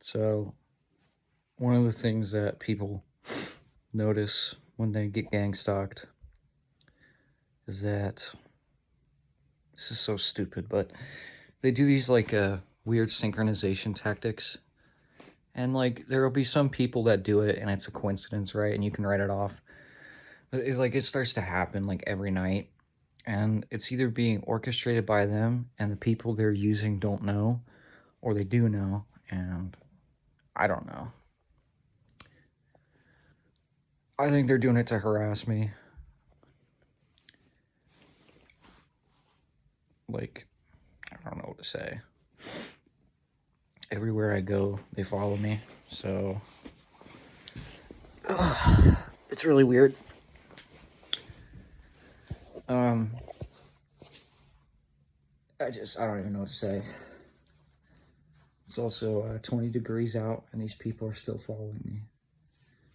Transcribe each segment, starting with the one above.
So one of the things that people notice when they get gang stalked is that, this is so stupid, but they do these like weird synchronization tactics. And like there will be some people that do it and it's a coincidence, right? And you can write it off. But it starts to happen like every night. And it's either being orchestrated by them and the people they're using don't know, or they do know, and I don't know. I think they're doing it to harass me. Like, I don't know what to say. Everywhere I go, they follow me, so it's really weird. I don't even know what to say. It's also 20 degrees out, and these people are still following me.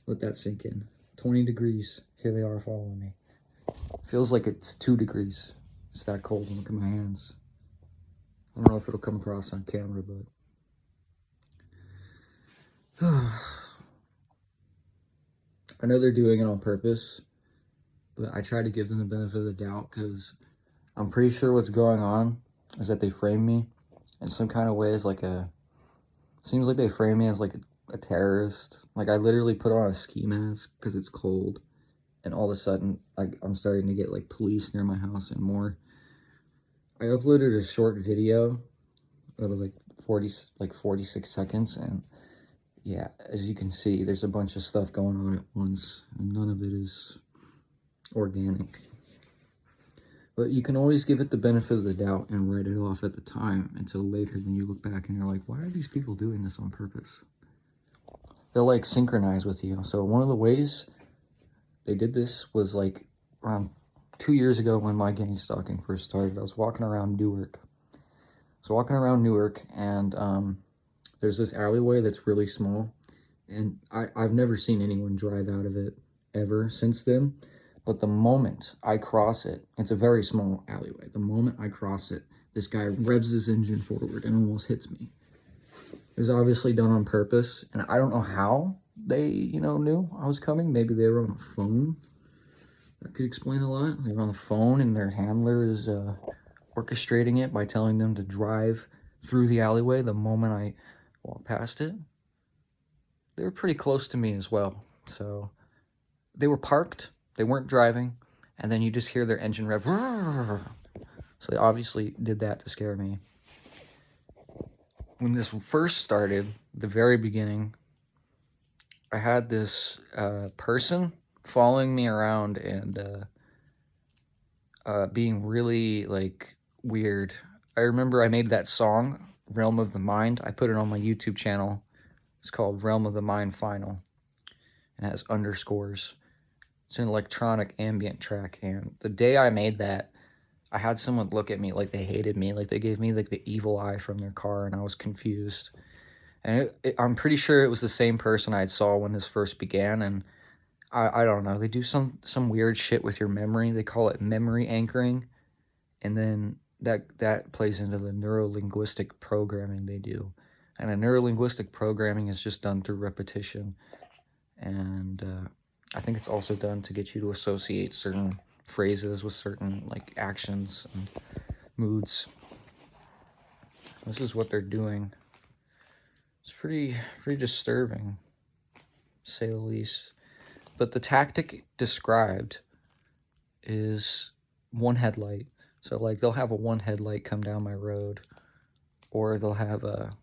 Let that sink in. 20 degrees, here they are following me. Feels like it's 2 degrees. It's that cold, and look at my hands. I don't know if it'll come across on camera, but I know they're doing it on purpose, but I try to give them the benefit of the doubt because I'm pretty sure what's going on is that they frame me in some kind of way as like seems like they frame me as like a terrorist. Like I literally put on a ski mask because it's cold, and all of a sudden I'm starting to get like police near my house and more. I uploaded a short video of like 46 seconds, and yeah, as you can see, there's a bunch of stuff going on at once, and none of it is organic. But you can always give it the benefit of the doubt and write it off at the time until later when you look back and you're like, why are these people doing this on purpose? They'll like synchronize with you. So one of the ways they did this was like around 2 years ago when my gang stalking first started. I was walking around Newark. And there's this alleyway that's really small, and I've never seen anyone drive out of it ever since then. But the moment I cross it, it's a very small alleyway. The moment I cross it, this guy revs his engine forward and almost hits me. It was obviously done on purpose, and I don't know how they, knew I was coming. Maybe they were on the phone. That could explain a lot. They were on the phone, and their handler is orchestrating it by telling them to drive through the alleyway the moment I walk past it. They were pretty close to me as well. So they were parked, they weren't driving, and then you just hear their engine rev. So they obviously did that to scare me. When this first started, the very beginning, I had this person following me around and being really like weird. I remember I made that song, Realm of the Mind. I put it on my YouTube channel. It's called Realm of the Mind Final. It has underscores. It's an electronic ambient track. And the day I made that, I had someone look at me like they hated me. Like they gave me like the evil eye from their car, and I was confused. And I'm pretty sure it was the same person I saw when this first began. And I don't know. They do some weird shit with your memory. They call it memory anchoring. And then that plays into the neurolinguistic programming they do. And a neurolinguistic programming is just done through repetition. And I think it's also done to get you to associate certain phrases with certain like actions and moods. This is what they're doing. It's pretty disturbing, to say the least. But the tactic described is one headlight. So like they'll have a one headlight come down my road, or they'll have a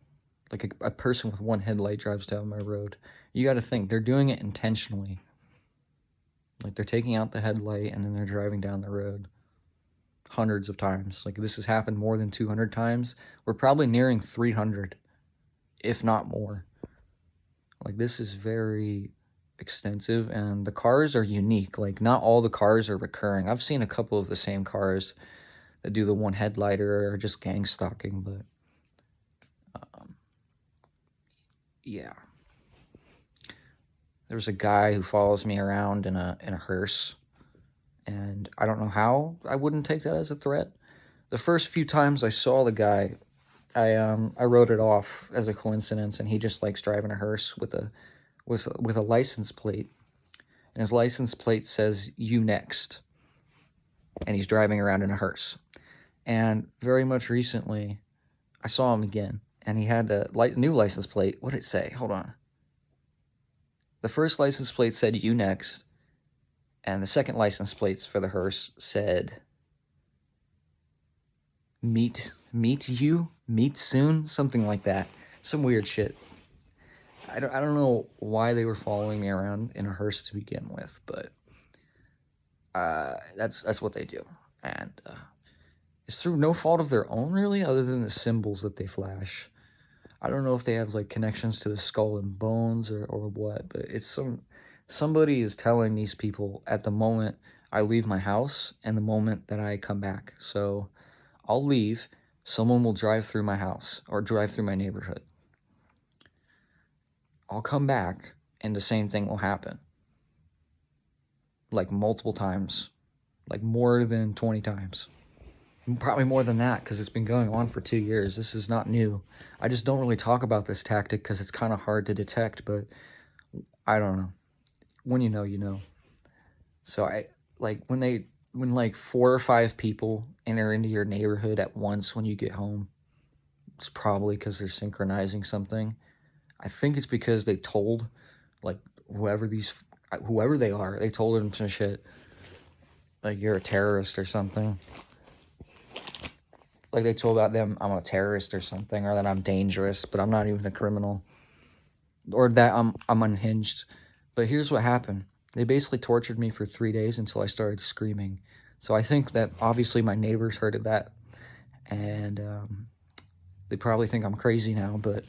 person with one headlight drives down my road. You got to think they're doing it intentionally. Like they're taking out the headlight and then they're driving down the road hundreds of times. Like this has happened more than 200 times. We're probably nearing 300, if not more. Like this is very extensive, and the cars are unique. Like not all the cars are recurring. I've seen a couple of the same cars that do the one headlighter or just gang stalking, but yeah. There's a guy who follows me around in a hearse, and I don't know how I wouldn't take that as a threat. The first few times I saw the guy I wrote it off as a coincidence, and he just likes driving a hearse with a license plate, and his license plate says "You next," and he's driving around in a hearse. And very much recently, I saw him again, and he had a new license plate. What did it say? Hold on. The first license plate said "You next," and the second license plates for the hearse said meet soon, something like that. Some weird shit. I don't know why they were following me around in a hearse to begin with, but that's what they do, and it's through no fault of their own, really, other than the symbols that they flash. I don't know if they have like connections to the skull and bones or what, but it's somebody is telling these people at the moment I leave my house and the moment that I come back. So I'll leave, someone will drive through my house or drive through my neighborhood. I'll come back and the same thing will happen. Like multiple times. Like more than 20 times. Probably more than that because it's been going on for 2 years. This is not new. I just don't really talk about this tactic because it's kind of hard to detect, but I don't know. When you know, you know. So when like 4 or 5 people enter into your neighborhood at once when you get home, it's probably because they're synchronizing something. I think it's because they told, like, whoever they are, they told them some shit. Like, you're a terrorist or something. Like, they told about them, I'm a terrorist or something, or that I'm dangerous, but I'm not even a criminal. Or that I'm unhinged. But here's what happened. They basically tortured me for 3 days until I started screaming. So I think that, obviously, my neighbors heard of that. And they probably think I'm crazy now, but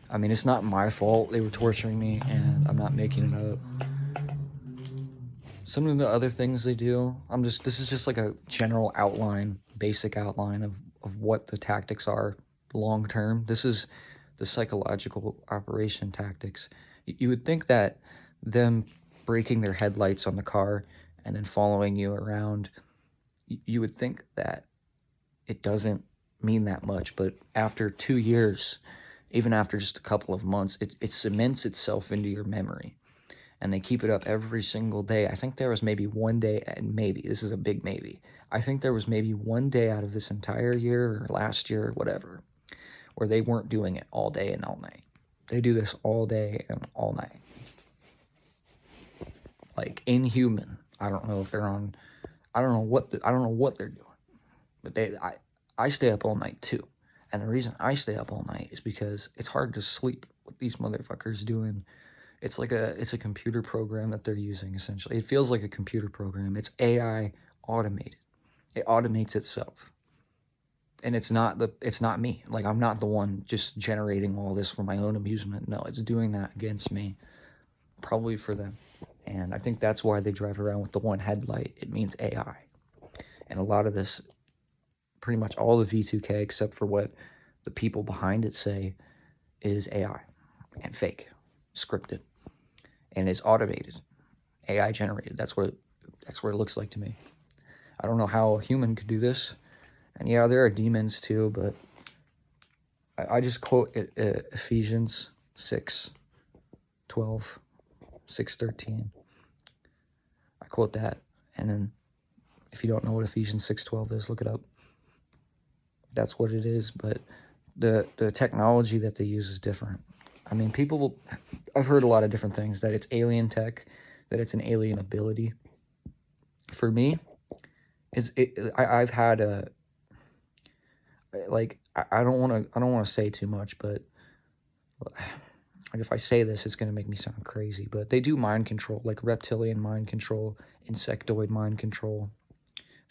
I mean, it's not my fault. They were torturing me, and I'm not making it up. Some of the other things they do, this is just like a general outline, basic outline of what the tactics are long term. This is the psychological operation tactics. You would think that them breaking their headlights on the car and then following you around, you would think that it doesn't mean that much, but after 2 years, even after just a couple of months, it cements itself into your memory. And they keep it up every single day. I think there was maybe one day, and maybe, this is a big maybe, I think there was maybe one day out of this entire year or last year or whatever, where they weren't doing it all day and all night. They do this all day and all night. Like, inhuman. I don't know if they're on, I don't know what they're doing. But I stay up all night too. And the reason I stay up all night is because it's hard to sleep with these motherfuckers doing. It's a computer program that they're using, essentially. It feels like a computer program. It's AI automated. It automates itself. And it's not me. Like, I'm not the one just generating all this for my own amusement. No, it's doing that against me. Probably for them. And I think that's why they drive around with the one headlight. It means AI. And a lot of this, pretty much all the V2K, except for what the people behind it say, is AI and fake, scripted, and it's automated, AI generated. That's what it looks like to me. I don't know how a human could do this, and yeah, there are demons too, but I just quote Ephesians 6:12, 6:13. I quote that, and then if you don't know what Ephesians 6:12 is, look it up. That's what it is, but the technology that they use is different. I mean, I've heard a lot of different things, that it's alien tech, that it's an alien ability. For me, I've had a, like, I don't want to say too much, but like, if I say this, it's going to make me sound crazy, but they do mind control, like reptilian mind control, insectoid mind control,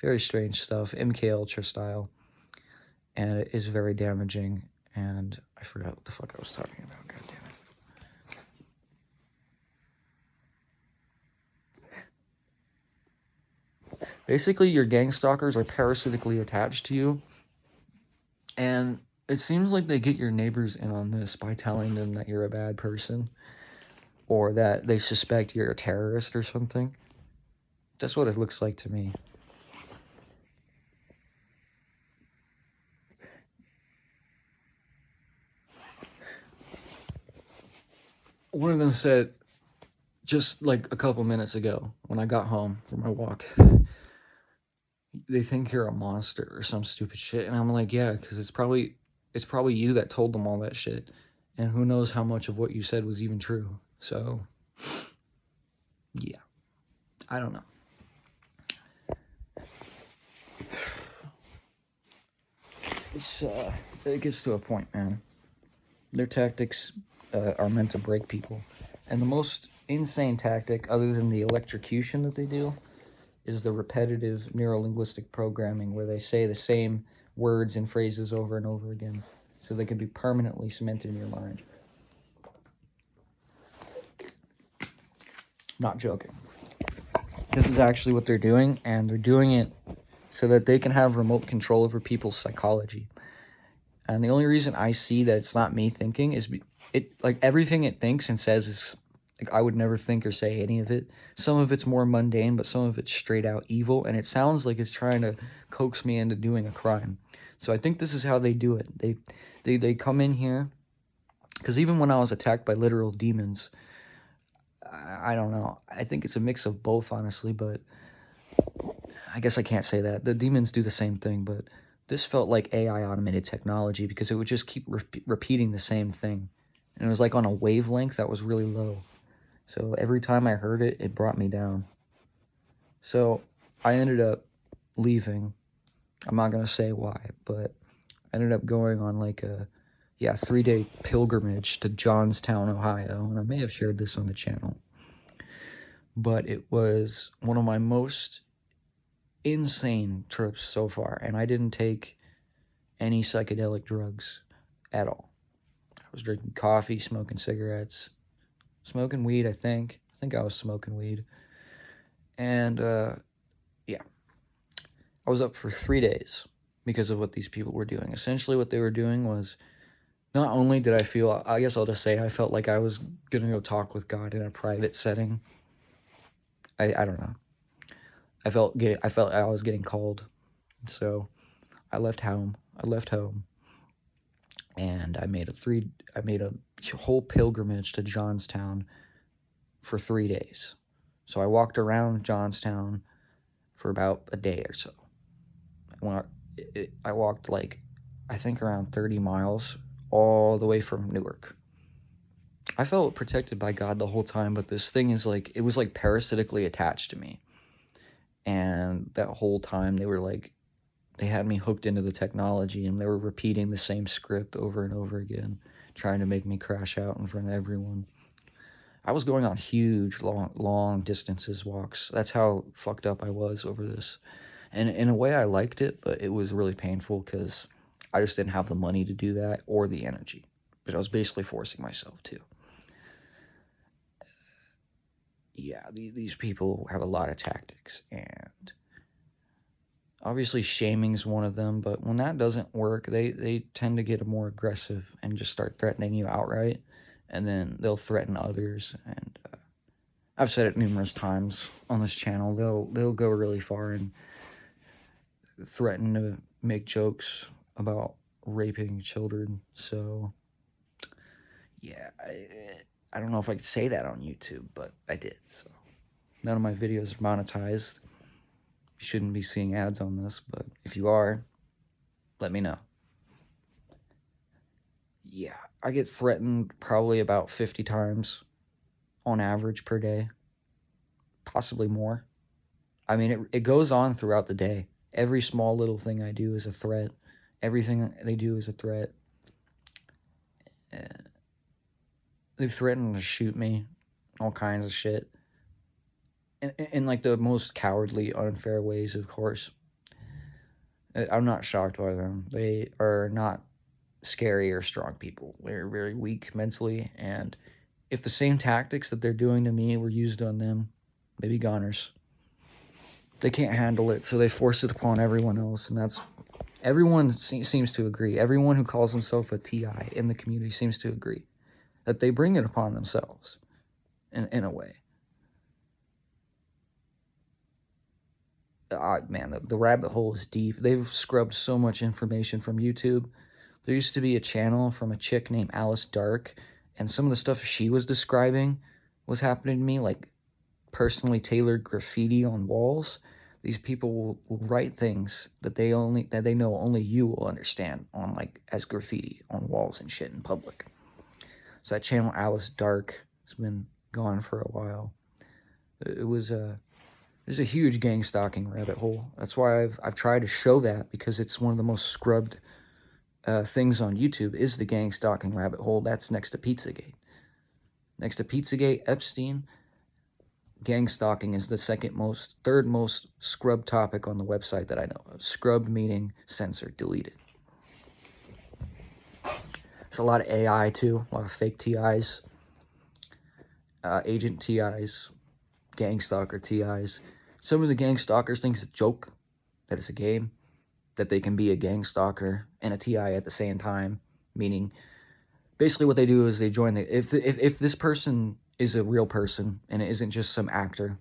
very strange stuff, MKULTRA style, and it is very damaging, and I forgot what the fuck I was talking about, god damn it. Basically, your gang stalkers are parasitically attached to you, and it seems like they get your neighbors in on this by telling them that you're a bad person, or that they suspect you're a terrorist or something. That's what it looks like to me. one of them said, just like a couple minutes ago when I got home from my walk, they think you're a monster or some stupid shit. And I'm like, yeah, because it's probably you that told them all that shit. And who knows how much of what you said was even true. So, yeah. I don't know. It gets to a point, man. Their tactics are meant to break people. And the most insane tactic, other than the electrocution that they do, is the repetitive neurolinguistic programming, where they say the same words and phrases over and over again, so they can be permanently cemented in your mind. Not joking. This is actually what they're doing, and they're doing it so that they can have remote control over people's psychology. And the only reason I see that it's not me thinking is like everything it thinks and says is like I would never think or say any of it. Some of it's more mundane, but some of it's straight out evil, and it sounds like it's trying to coax me into doing a crime. So I think this is how they do it. They come in here, because even when I was attacked by literal demons, I don't know. I think it's a mix of both, honestly, but I guess I can't say that. The demons do the same thing, but this felt like AI automated technology, because it would just keep repeating the same thing. And it was like on a wavelength that was really low. So every time I heard it, it brought me down. So I ended up leaving. I'm not going to say why, but I ended up going on like a 3-day pilgrimage to Johnstown, Ohio. And I may have shared this on the channel. But it was one of my most insane trips so far. And I didn't take any psychedelic drugs at all. I was drinking coffee, smoking cigarettes, smoking weed, I think. I think I was smoking weed. And, I was up for 3 days because of what these people were doing. Essentially, what they were doing was, not only did I feel, I guess I'll just say, I felt like I was going to go talk with God in a private setting. I don't know. I felt I was getting called. So I left home. And I made a whole pilgrimage to Johnstown for 3 days. So I walked around Johnstown for about a day or so. I walked like, I think around 30 miles all the way from Newark. I felt protected by God the whole time, but this thing is like, it was like parasitically attached to me. And that whole time they had me hooked into the technology, and they were repeating the same script over and over again, trying to make me crash out in front of everyone. I was going on huge, long distances walks. That's how fucked up I was over this. And in a way, I liked it, but it was really painful because I just didn't have the money to do that or the energy. But I was basically forcing myself to. Yeah, these people have a lot of tactics, and obviously shaming's one of them, but when that doesn't work, they tend to get more aggressive and just start threatening you outright, and then they'll threaten others. And I've said it numerous times on this channel. They'll go really far and threaten to make jokes about raping children. So yeah, I don't know if I could say that on YouTube, but I did. So none of my videos are monetized. You shouldn't be seeing ads on this, but if you are, let me know. Yeah, I get threatened probably about 50 times on average per day, possibly more. I mean, it goes on throughout the day. Every small little thing I do is a threat. Everything they do is a threat. They've threatened to shoot me, all kinds of shit. In like the most cowardly, unfair ways, of course. I'm not shocked by them. They are not scary or strong people. They're very weak mentally, and if the same tactics that they're doing to me were used on them, they'd be goners. They can't handle it, so they force it upon everyone else, and everyone seems to agree. Everyone who calls himself a TI in the community seems to agree that they bring it upon themselves in a way. Man, the rabbit hole is deep. They've scrubbed so much information from YouTube. There used to be a channel from a chick named Alice Dark, And some of the stuff she was describing was happening to me, like personally tailored graffiti on walls. These people will write things that they know only you will understand on, like, as graffiti on walls and shit in public. So that channel, Alice Dark, has been gone for a while. It was there's a huge gang stalking rabbit hole. That's why I've tried to show that, because it's one of the most scrubbed things on YouTube is the gang stalking rabbit hole. That's next to Pizzagate. Next to Pizzagate, Epstein, gang stalking is the third most scrubbed topic on the website that I know of. Scrubbed meaning censored, deleted. There's a lot of AI too, a lot of fake TIs, agent TIs, gang stalker TIs. Some of the gang stalkers think it's a joke, that it's a game, that they can be a gang stalker and a TI at the same time. Meaning, basically what they do is they join the... If this person is a real person and it isn't just some actor,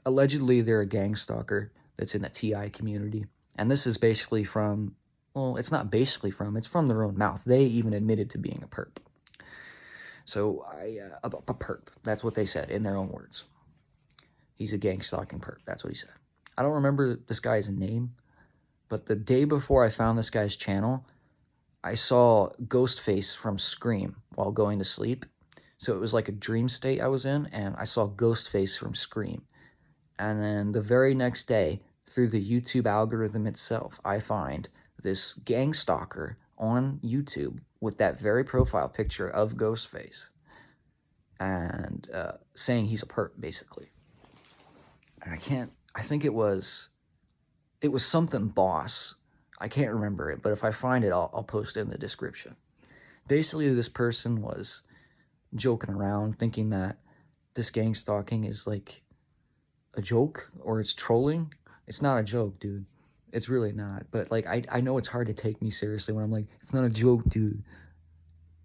allegedly they're a gang stalker that's in the TI community. And this is basically from... Well, it's not basically from, it's from their own mouth. They even admitted to being a perp. So, a perp. That's what they said in their own words. He's a gang stalking perp. That's what he said. I don't remember this guy's name, but the day before I found this guy's channel, I saw Ghostface from Scream while going to sleep. So it was like a dream state I was in, and I saw Ghostface from Scream. And then the very next day, through the YouTube algorithm itself, I find this gang stalker on YouTube with that very profile picture of Ghostface, and saying he's a perp, basically. And I think it was something boss. I can't remember it, but if I find it, I'll post it in the description. Basically, this person was joking around, thinking that this gang stalking is like a joke or it's trolling. It's not a joke, dude. It's really not. But like, I know it's hard to take me seriously when I'm like, it's not a joke, dude.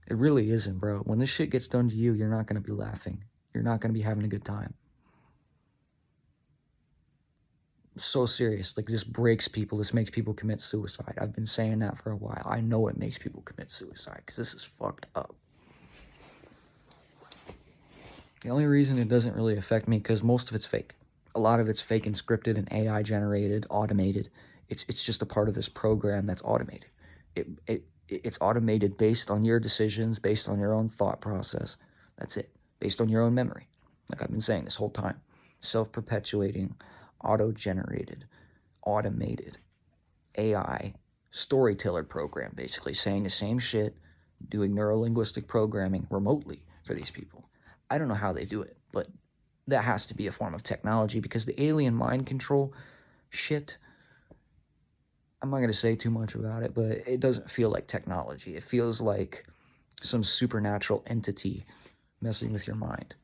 It really isn't, bro. When this shit gets done to you, you're not going to be laughing. You're not going to be having a good time. So serious. Like, this breaks people. This makes people commit suicide. I've been saying that for a while. I know it makes people commit suicide because this is fucked up. The only reason it doesn't really affect me, because most of it's fake. A lot of it's fake and scripted and AI generated, automated. It's just a part of this program that's automated. It's automated based on your decisions, based on your own thought process. That's it. Based on your own memory. Like I've been saying this whole time. Self-perpetuating, auto-generated, automated, AI, storyteller program, basically saying the same shit, doing neurolinguistic programming remotely for these people. I don't know how they do it, but that has to be a form of technology, because the alien mind control shit, I'm not going to say too much about it, but it doesn't feel like technology. It feels like some supernatural entity messing with your mind.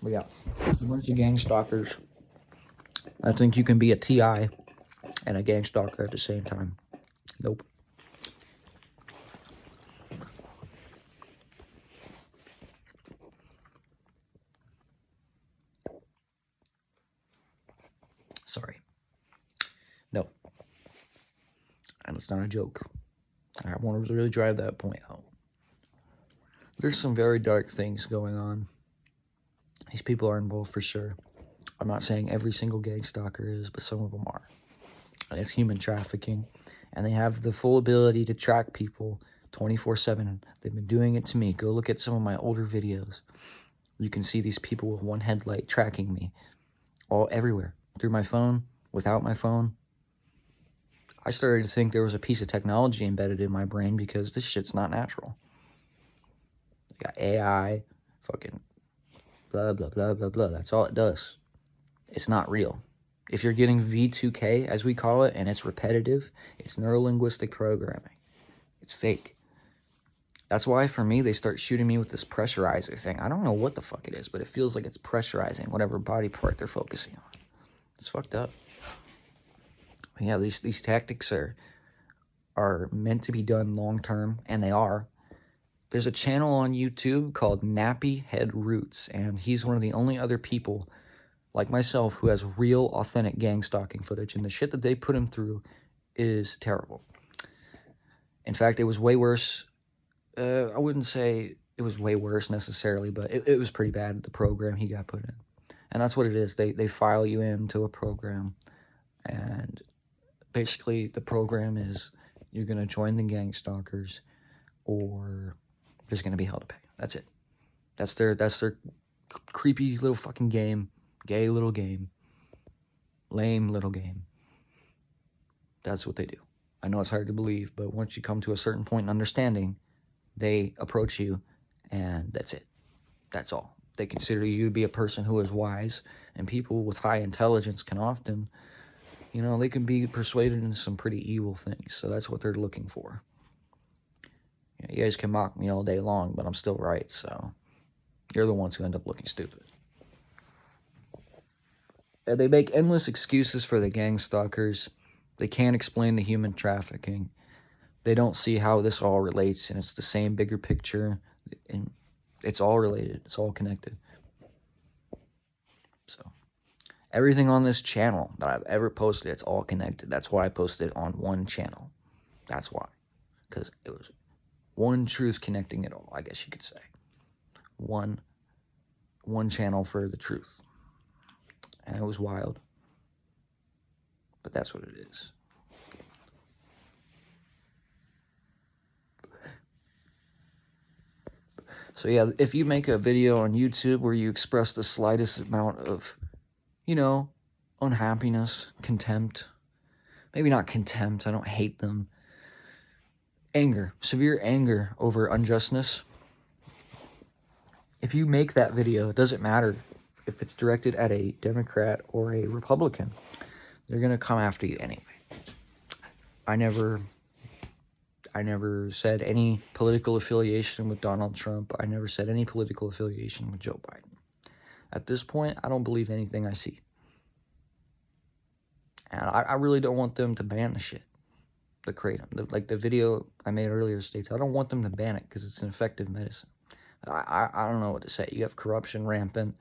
But yeah, a bunch of gang stalkers. I think you can be a TI and a gang stalker at the same time. Nope. Sorry. No. And it's not a joke. I want to really drive that point home. There's some very dark things going on. These people are involved for sure. I'm not saying every single gang stalker is, but some of them are. And it's human trafficking. And they have the full ability to track people 24/7. They've been doing it to me. Go look at some of my older videos. You can see these people with one headlight tracking me everywhere. Through my phone, without my phone. I started to think there was a piece of technology embedded in my brain, because this shit's not natural. They got AI, fucking blah, blah, blah, blah, blah. That's all it does. It's not real. If you're getting V2K, as we call it, and it's repetitive, it's neurolinguistic programming. It's fake. That's why, for me, they start shooting me with this pressurizer thing. I don't know what the fuck it is, but it feels like it's pressurizing whatever body part they're focusing on. It's fucked up. Yeah, these tactics are meant to be done long term, and they are. There's a channel on YouTube called Nappy Head Roots, and he's one of the only other people like myself, who has real, authentic gang stalking footage, and the shit that they put him through is terrible. In fact, it was way worse. I wouldn't say it was way worse necessarily, but it was pretty bad, the program he got put in. And that's what it is. They file you into a program, and basically the program is you're going to join the gang stalkers, or there's going to be hell to pay. That's it. That's their creepy little fucking game, gay little game, lame little game. That's what they do. I know it's hard to believe, but once you come to a certain point in understanding, they approach you, and that's it. That's all. They consider you to be a person who is wise, and people with high intelligence can often, you know, they can be persuaded into some pretty evil things. So that's what they're looking for. You know, you guys can mock me all day long, but I'm still right, so you're the ones who end up looking stupid. And they make endless excuses for the gang stalkers. They can't explain the human trafficking. They don't see how this all relates, and it's the same bigger picture, and it's all related. It's all connected. So everything on this channel that I've ever posted, it's all connected. That's why I posted it on one channel. That's why. Because it was one truth connecting it all, I guess you could say. One channel for the truth. And it was wild. But that's what it is. So yeah, if you make a video on YouTube where you express the slightest amount of, you know, unhappiness, contempt, maybe not contempt, I don't hate them, anger, severe anger over unjustness, if you make that video, it doesn't matter if it's directed at a Democrat or a Republican, they're going to come after you anyway. I never said any political affiliation with Donald Trump. I never said any political affiliation with Joe Biden. At this point, I don't believe anything I see. And I really don't want them to ban the shit, the kratom. Like the video I made earlier states, I don't want them to ban it because it's an effective medicine. I don't know what to say. You have corruption rampant.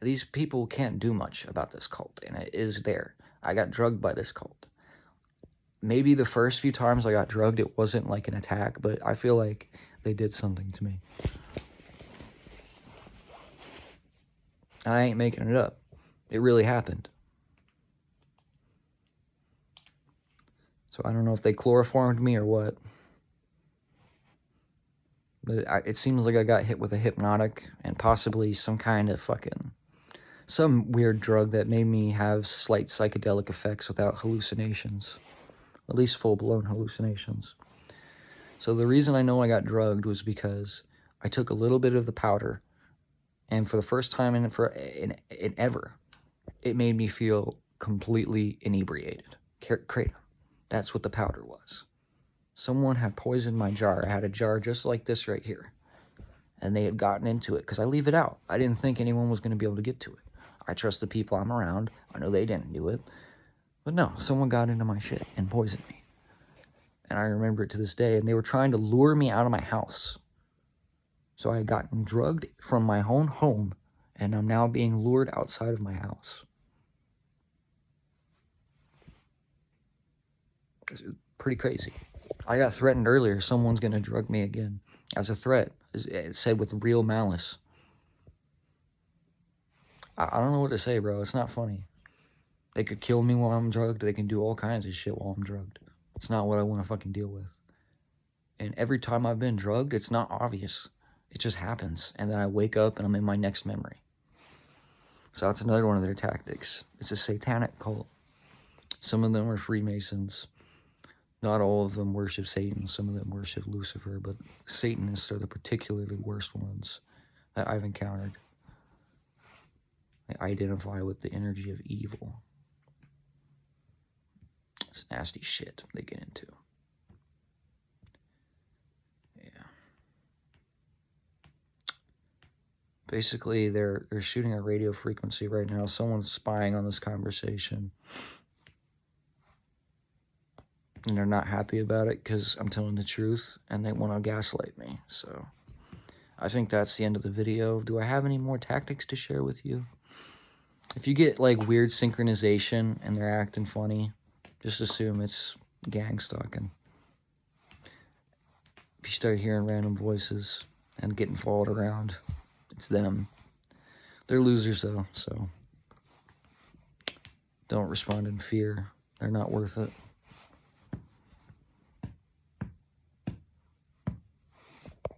These people can't do much about this cult, and it is there. I got drugged by this cult. Maybe the first few times I got drugged, it wasn't like an attack, but I feel like they did something to me. I ain't making it up. It really happened. So I don't know if they chloroformed me or what. But it seems like I got hit with a hypnotic and possibly some kind of some weird drug that made me have slight psychedelic effects without hallucinations. At least full-blown hallucinations. So the reason I know I got drugged was because I took a little bit of the powder, and for the first time in ever, it made me feel completely inebriated. Kratom. That's what the powder was. Someone had poisoned my jar. I had a jar just like this right here, and they had gotten into it because I leave it out. I didn't think anyone was going to be able to get to it. I trust the people I'm around. I know they didn't do it. But no, someone got into my shit and poisoned me. And I remember it to this day. And they were trying to lure me out of my house. So I had gotten drugged from my own home. And I'm now being lured outside of my house. It's pretty crazy. I got threatened earlier. Someone's going to drug me again. As a threat. It said with real malice. I don't know what to say, bro. It's not funny. They could kill me while I'm drugged. They can do all kinds of shit while I'm drugged. It's not what I want to fucking deal with. And every time I've been drugged, it's not obvious. It just happens. And then I wake up and I'm in my next memory. So that's another one of their tactics. It's a satanic cult. Some of them are Freemasons. Not all of them worship Satan. Some of them worship Lucifer. But Satanists are the particularly worst ones that I've encountered. They identify with the energy of evil. It's nasty shit they get into. Yeah. Basically, they're shooting a radio frequency right now. Someone's spying on this conversation. And they're not happy about it because I'm telling the truth. And they want to gaslight me. So, I think that's the end of the video. Do I have any more tactics to share with you? If you get like weird synchronization and they're acting funny, just assume it's gang stalking. If you start hearing random voices and getting followed around, it's them. They're losers though, so don't respond in fear. They're not worth it.